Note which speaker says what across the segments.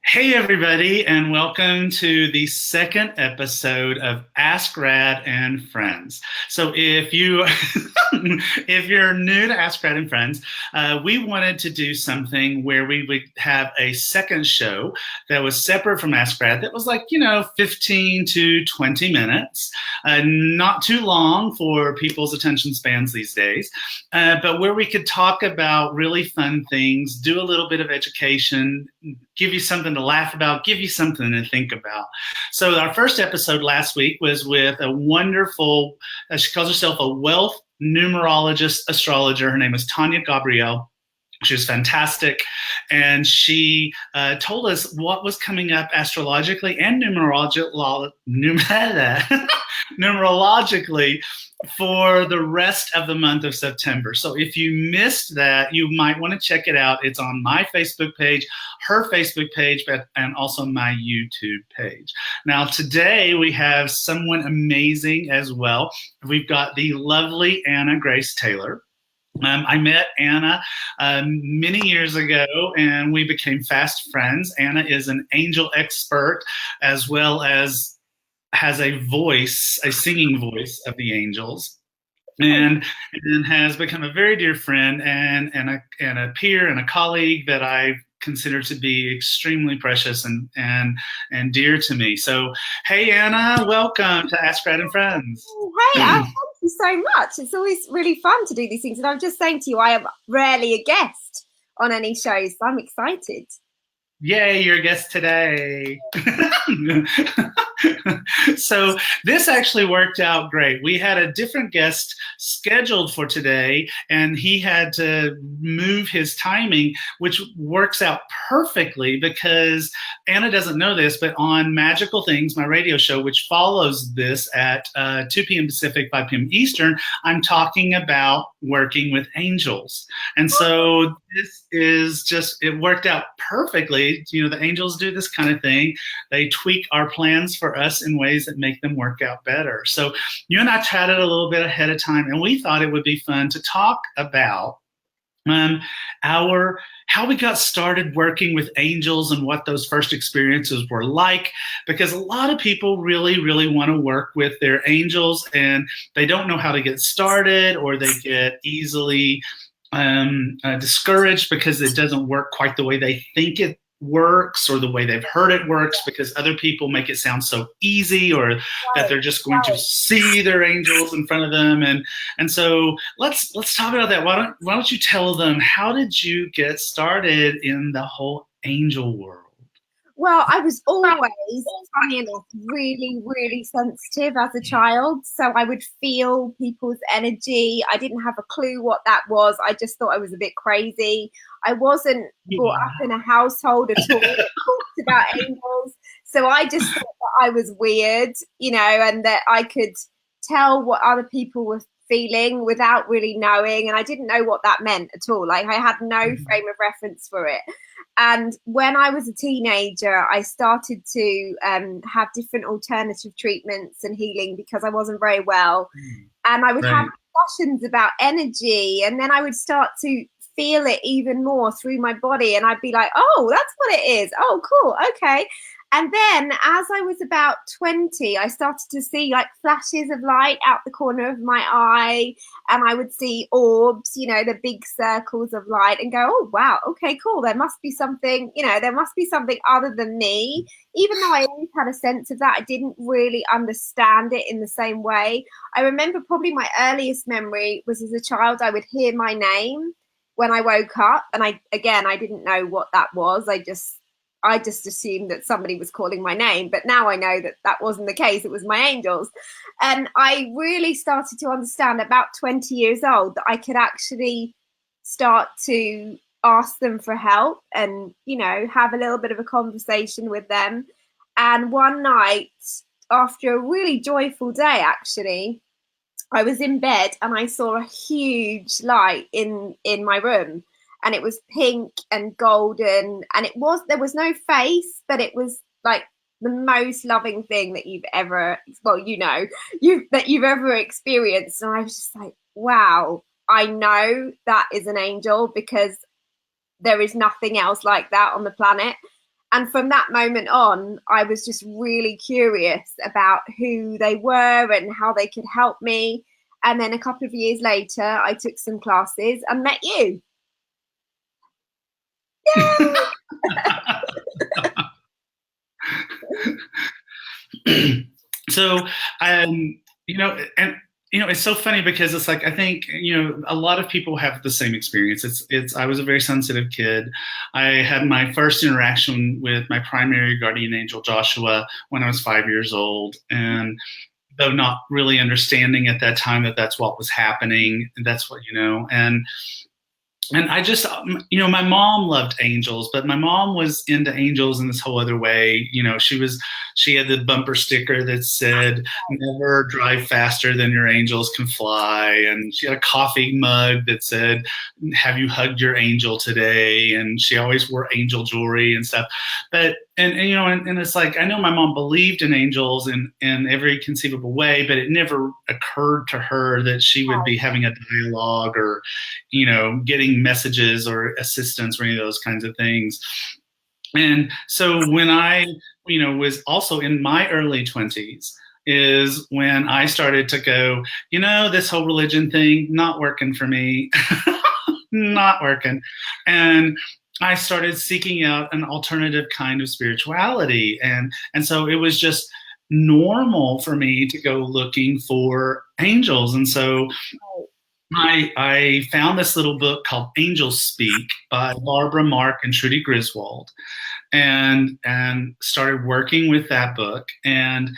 Speaker 1: Hey, everybody, and welcome to the second episode of Ask Rad and Friends. So, if you if you're new to Ask Rad and Friends, we wanted to do something where we would have a second show that was separate from Ask Rad. That was like 15 to 20 minutes, not too long for people's attention spans these days, but where we could talk about really fun things, do a little bit of education, give you something to laugh about, give you something to think about. So our first episode last week was with a wonderful, she calls herself a wealth numerologist astrologer. Her name is Tanya Gabrielle. She was fantastic. And she told us what was coming up astrologically and numerologically for the rest of the month of September. So if you missed that, you might want to check it out. It's on my Facebook page, her Facebook page, and also my YouTube page. Now, today we have someone amazing as well. We've got the lovely Anna Grace Taylor. I met Anna many years ago, and we became fast friends. Anna is an angel expert, as well as has a voice, a singing voice of the angels, and has become a very dear friend and a peer and a colleague that I consider to be extremely precious and dear to me. So, hey Anna, welcome to Ask Rad and Friends.
Speaker 2: Hey, thank you so much. It's always really fun to do these things. And I'm just saying to you, I am rarely a guest on any shows, so I'm excited.
Speaker 1: Yay, you're a guest today. So this actually worked out great. We had a different guest scheduled for today, and he had to move his timing, which works out perfectly because Anna doesn't know this, but on Magical Things, my radio show, which follows this at 2 p.m. Pacific, 5 p.m. Eastern, I'm talking about working with angels. And so this is just, it worked out perfectly. The angels do this kind of thing. They tweak our plans for us in ways that make them work out better. So you and I chatted a little bit ahead of time, and we thought it would be fun to talk about how we got started working with angels and what those first experiences were like, because a lot of people really, really want to work with their angels, and they don't know how to get started, or they get easily discouraged because it doesn't work quite the way they think it works, or the way they've heard it works, because other people make it sound so easy, or that they're just going to see their angels in front of them. And so let's talk about that. Why don't you tell them, how did you get started in the whole angel world?
Speaker 2: Well, I was always, funny enough, really, really sensitive as a child. So I would feel people's energy. I didn't have a clue what that was. I just thought I was a bit crazy. I wasn't brought up in a household at all that talked about angels. So I just thought that I was weird, and that I could tell what other people were feeling without really knowing. And I didn't know what that meant at all. Like, I had no frame of reference for it. And when I was a teenager, I started to have different alternative treatments and healing because I wasn't very well. And I would have discussions about energy, and then I would start to feel it even more through my body. And I'd be like, oh, that's what it is. Oh, cool. Okay. And then as I was about 20, I started to see like flashes of light out the corner of my eye. And I would see orbs, the big circles of light, and go, oh, wow, okay, cool. There must be something, there must be something other than me. Even though I always had a sense of that, I didn't really understand it in the same way. I remember probably my earliest memory was as a child, I would hear my name when I woke up. And I didn't know what that was. I just assumed that somebody was calling my name, but now I know that that wasn't the case. It was my angels. And I really started to understand about 20 years old that I could actually start to ask them for help and, have a little bit of a conversation with them. And one night, after a really joyful day, actually, I was in bed and I saw a huge light in my room. And it was pink and golden, and there was no face, but it was like the most loving thing that you've ever, you've ever experienced. And I was just like, wow, I know that is an angel, because there is nothing else like that on the planet. And from that moment on, I was just really curious about who they were and how they could help me. And then a couple of years later, I took some classes and met you.
Speaker 1: So, you know, and it's so funny because it's like I think a lot of people have the same experience. It's I was a very sensitive kid. I had my first interaction with my primary guardian angel Joshua when I was 5 years old, and though not really understanding at that time that that's what was happening, that's what and I just, my mom loved angels, but my mom was into angels in this whole other way. She had the bumper sticker that said, never drive faster than your angels can fly. And she had a coffee mug that said, have you hugged your angel today? And she always wore angel jewelry and stuff. But, and it's like, I know my mom believed in angels in every conceivable way, but it never occurred to her that she would be having a dialogue or, getting messages or assistance or any of those kinds of things. And so when I, was also in my early 20s is when I started to go, this whole religion thing, not working for me, not working. And I started seeking out an alternative kind of spirituality. And so it was just normal for me to go looking for angels. And so I found this little book called Angels Speak by Barbara Mark and Trudy Griswold, and started working with that book. And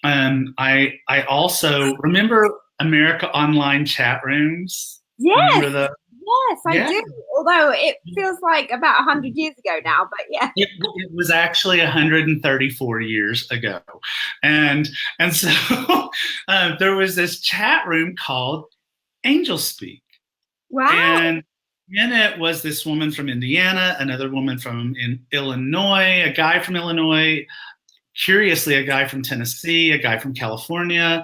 Speaker 1: I also remember America Online chat rooms.
Speaker 2: Yes.
Speaker 1: Remember the
Speaker 2: Yes, I do. Although it feels like about 100 years ago now, but yeah.
Speaker 1: It was actually 134 years ago. And so there was this chat room called Angel Speak.
Speaker 2: Wow.
Speaker 1: And in it was this woman from Indiana, another woman from Illinois, a guy from Illinois, curiously, a guy from Tennessee, a guy from California.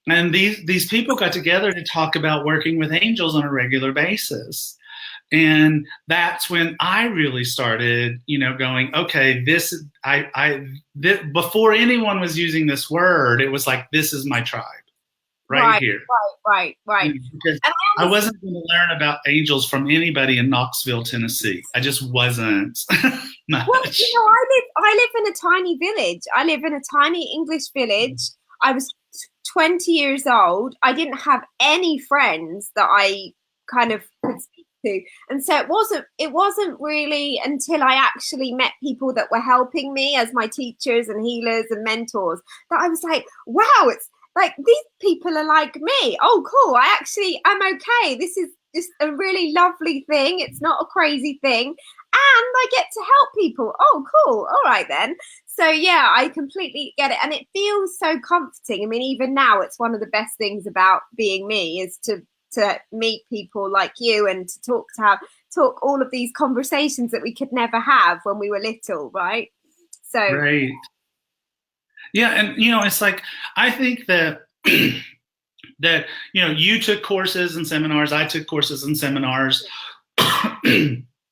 Speaker 1: And these people got together to talk about working with angels on a regular basis. And that's when I really started, going, okay, before anyone was using this word, it was like, this is my tribe right here.
Speaker 2: Right.
Speaker 1: Because I wasn't going to learn about angels from anybody in Knoxville, Tennessee. I just wasn't.
Speaker 2: Well, I live in a tiny village. I live in a tiny English village. I was 20 years old. I didn't have any friends that I kind of could speak to. And so it wasn't really until I actually met people that were helping me as my teachers and healers and mentors that I was like, wow, it's like these people are like me. Oh, cool. I'm okay. This is just a really lovely thing. It's not a crazy thing. And I get to help people. Oh, cool. All right, then. So, yeah, I completely get it. And it feels so comforting. I mean, even now, it's one of the best things about being me is to meet people like you and to talk all of these conversations that we could never have when we were little, right? So,
Speaker 1: right. Yeah, and it's like I think that that you took courses and seminars, I took courses and seminars.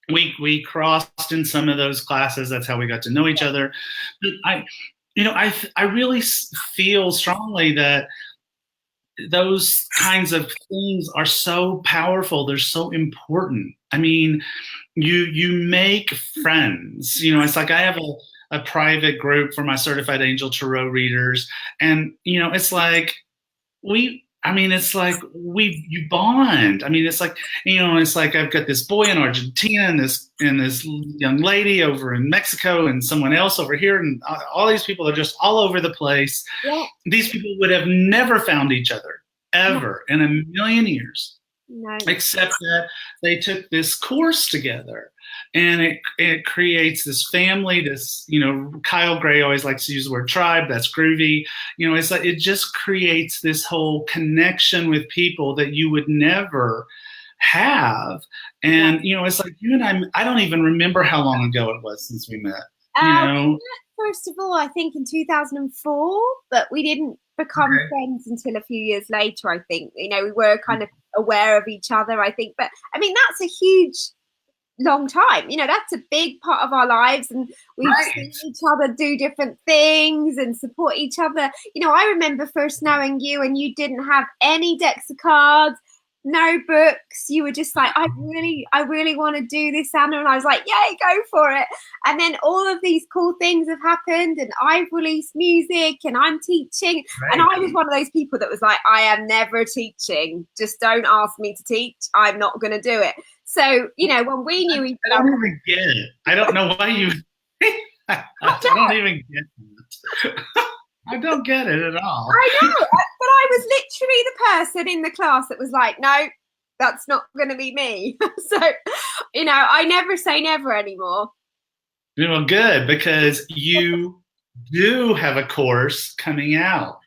Speaker 1: we crossed in some of those classes. That's how we got to know each other. But I really feel strongly that those kinds of things are so powerful. They're so important. I mean, you make friends. It's like I have a private group for my certified angel tarot readers, and it's like you bond. I mean, it's like I've got this boy in Argentina and this young lady over in Mexico and someone else over here, and all these people are just all over the place.
Speaker 2: Yeah.
Speaker 1: These people would have never found each other ever in a million years.
Speaker 2: No.
Speaker 1: Except that they took this course together, and it creates this family. This, Kyle Gray always likes to use the word tribe. That's groovy. It's like it just creates this whole connection with people that you would never have. And it's like you and I don't even remember how long ago it was since we met.
Speaker 2: First of all, I think in 2004, but we didn't become friends until a few years later. I think we were kind of aware of each other, I think. But I mean, that's a huge long time. That's a big part of our lives, and we've seen
Speaker 1: Right.
Speaker 2: each other do different things and support each other. I remember first knowing you, and you didn't have any decks of cards, no books. You were just like, I really want to do this, Anna. And I was like, yay, go for it. And then all of these cool things have happened, and I've released music and I'm teaching. And
Speaker 1: Right.
Speaker 2: I was one of those people that was like, I am never teaching. Just don't ask me to teach. I'm not going to do it. So, when we knew each
Speaker 1: I don't
Speaker 2: other.
Speaker 1: even get it. I don't know why you. I don't even get it. I don't get it at all.
Speaker 2: I know, but I was literally the person in the class that was like, no, that's not going to be me. So, I never say never anymore.
Speaker 1: Well, good, because you do have a course coming out.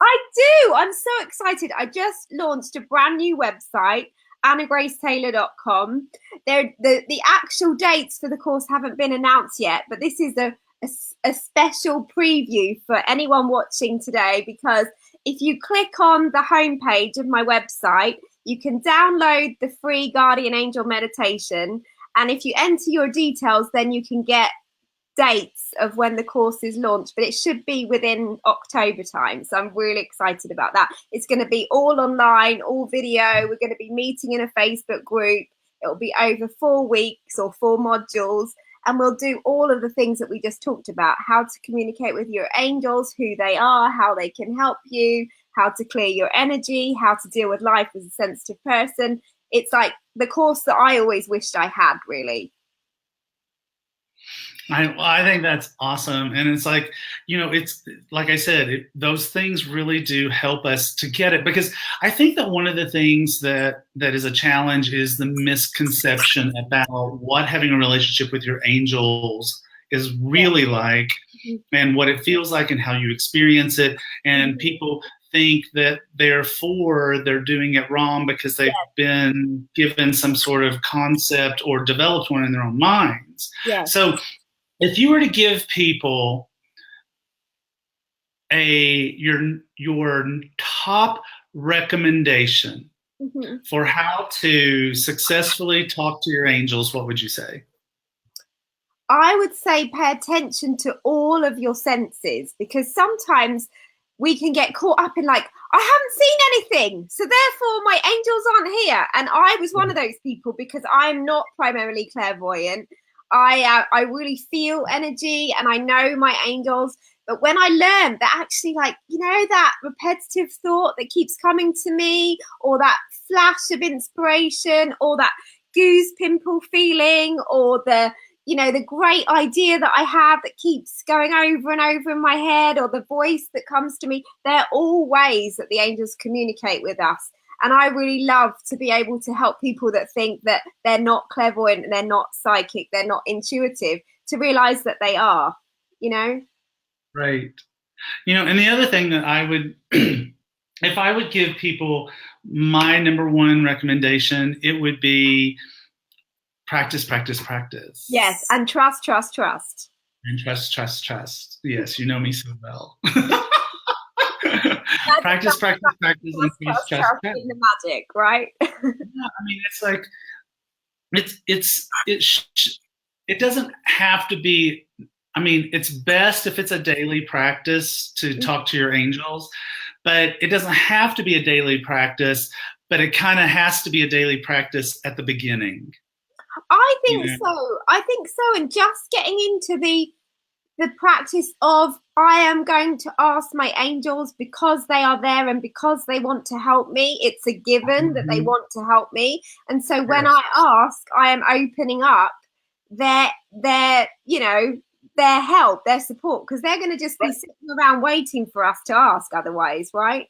Speaker 2: I do. I'm so excited. I just launched a brand new website, annagracetaylor.com. The actual dates for the course haven't been announced yet, but this is a special preview for anyone watching today, because if you click on the homepage of my website, you can download the free Guardian Angel meditation. And if you enter your details, then you can get dates of when the course is launched, but it should be within October time. So I'm really excited about that. It's going to be all online, all video. We're going to be meeting in a Facebook group. It'll be over 4 weeks or 4 modules. And we'll do all of the things that we just talked about: how to communicate with your angels, who they are, how they can help you, how to clear your energy, how to deal with life as a sensitive person. It's like the course that I always wished I had, really.
Speaker 1: I think that's awesome. And it's like, it's like I said, those things really do help us to get it, because I think that one of the things that is a challenge is the misconception about what having a relationship with your angels is really like, and what it feels like and how you experience it. And people think that therefore they're doing it wrong because they've been given some sort of concept or developed one in their own minds. So if you were to give people your top recommendation for how to successfully talk to your angels, what would you say?
Speaker 2: I would say pay attention to all of your senses, because sometimes we can get caught up in like, I haven't seen anything, so therefore my angels aren't here. And I was one of those people, because I'm not primarily clairvoyant. I really feel energy and I know my angels. But when I learned that actually, like, that repetitive thought that keeps coming to me, or that flash of inspiration, or that goose pimple feeling, or the great idea that I have that keeps going over and over in my head, or the voice that comes to me, they're all ways that the angels communicate with us. And I really love to be able to help people that think that they're not clairvoyant, they're not psychic, they're not intuitive, to realize that they are,
Speaker 1: Right. And the other thing that I would, if I would give people my number one recommendation, it would be practice, practice, practice.
Speaker 2: Yes. And trust, trust, trust.
Speaker 1: And trust, trust, trust. Yes, you know me so well. Practice, practice, practice, and trust, trust, trust.
Speaker 2: In the magic, right?
Speaker 1: Yeah, I mean, it's like it doesn't have to be. I mean, it's best if it's a daily practice to talk to your angels, but it doesn't have to be a daily practice. But it kind of has to be a daily practice at the beginning.
Speaker 2: I think so. I think so. And just getting into the practice of, I am going to ask my angels because they are there and because they want to help me. It's a given that they want to help me. And so when I ask, I am opening up their help, their support, because they're going to just be sitting around waiting for us to ask otherwise, right?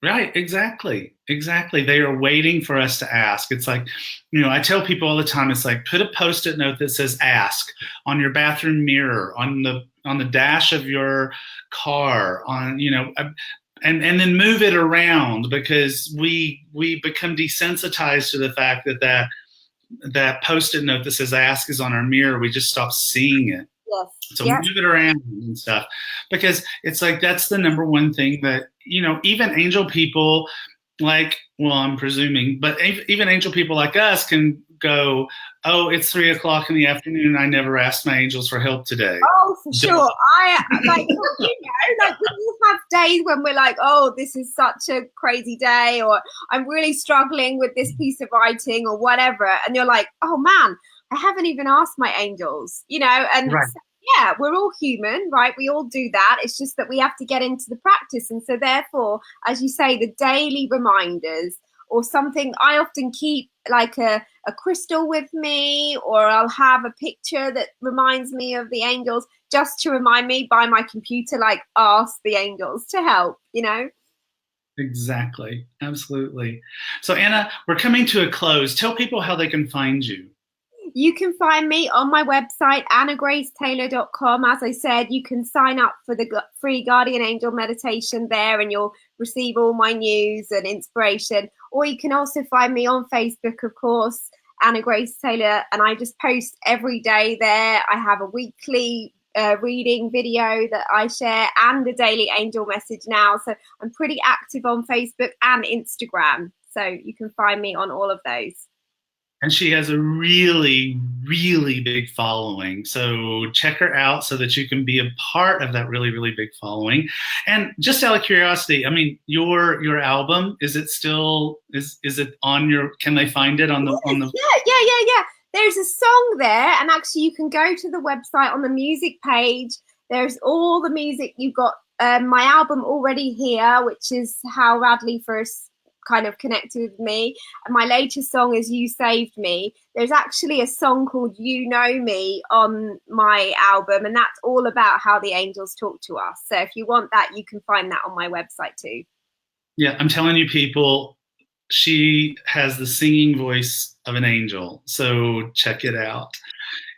Speaker 1: Right, exactly. They are waiting for us to ask. It's like, I tell people all the time, it's like, put a Post-it note that says ask on your bathroom mirror, on the dash of your car, on, and then move it around, because we become desensitized to the fact that Post-it note that says ask is on our mirror. We just stop seeing it.
Speaker 2: Yes.
Speaker 1: So move it around and stuff, because it's like, that's the number one thing that, even angel people, like, well, I'm presuming, but even angel people like us can go, oh, it's 3 o'clock in the afternoon, I never asked my angels for help today.
Speaker 2: Oh, for sure. I like, like we all have days when we're like, oh, this is such a crazy day, or I'm really struggling with this piece of writing or whatever. And you're like, oh man, I haven't even asked my angels, and
Speaker 1: Right.
Speaker 2: so, yeah, we're all human, right? We all do that. It's just that we have to get into the practice. And so therefore, as you say, the daily reminders or something, I often keep like a crystal with me, or I'll have a picture that reminds me of the angels just to remind me by my computer, like ask the angels to help.
Speaker 1: Exactly. Absolutely. So, Anna, we're coming to a close. Tell people how they can find you.
Speaker 2: You can find me on my website, annagracetaylor.com. As I said, you can sign up for the free Guardian Angel meditation there, and you'll receive all my news and inspiration. Or you can also find me on Facebook, of course, Anna Grace Taylor, and I just post every day there. I have a weekly reading video that I share and a daily angel message now. So I'm pretty active on Facebook and Instagram. So you can find me on all of those.
Speaker 1: And she has a really, really big following. So check her out so that you can be a part of that really, really big following. And just out of curiosity, I mean, your album, is it still is it on your, can they find it on the
Speaker 2: Yeah. There's a song there, and actually you can go to the website on the music page. There's all the music. You've got my album already here, which is how Radley first kind of connected with me, and my latest song is You Saved Me. There's actually a song called You Know Me on my album, and that's all about how the angels talk to us. So if you want that, you can find that on my website too.
Speaker 1: Yeah, I'm telling you, people, she has the singing voice of an angel. So check it out.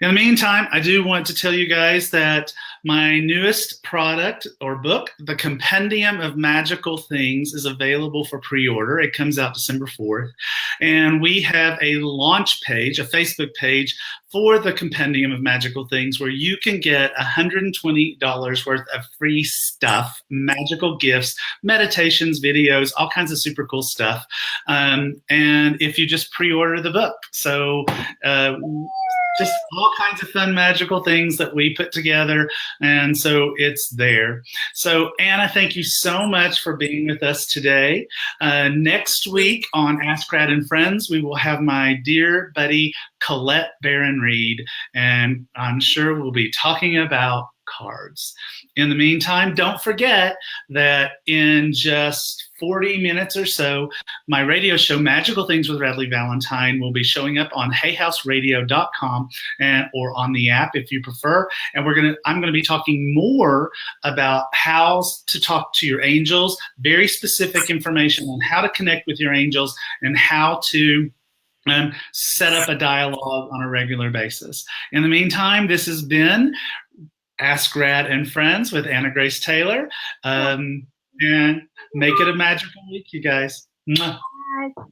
Speaker 1: In the meantime, I do want to tell you guys that my newest product or book, The Compendium of Magical Things, is available for pre-order. It comes out December 4th. And we have a launch page, a Facebook page for The Compendium of Magical Things, where you can get $120 worth of free stuff, magical gifts, meditations, videos, all kinds of super cool stuff. And if you just pre-order the book. So just all kinds of fun magical things that we put together, and so it's there. So Anna, thank you so much for being with us today. Next week on Ask Rad and Friends, we will have my dear buddy Colette Barron Reed, and I'm sure we'll be talking about cards. In the meantime, don't forget that in just 40 minutes or so, my radio show, Magical Things with Radley Valentine, will be showing up on hayhouseradio.com or on the app if you prefer. And I'm gonna be talking more about how to talk to your angels, very specific information on how to connect with your angels and how to set up a dialogue on a regular basis. In the meantime, this has been Ask Rad and Friends with Anna Grace Taylor. And make it a magical week, you guys. Mwah.
Speaker 2: Bye.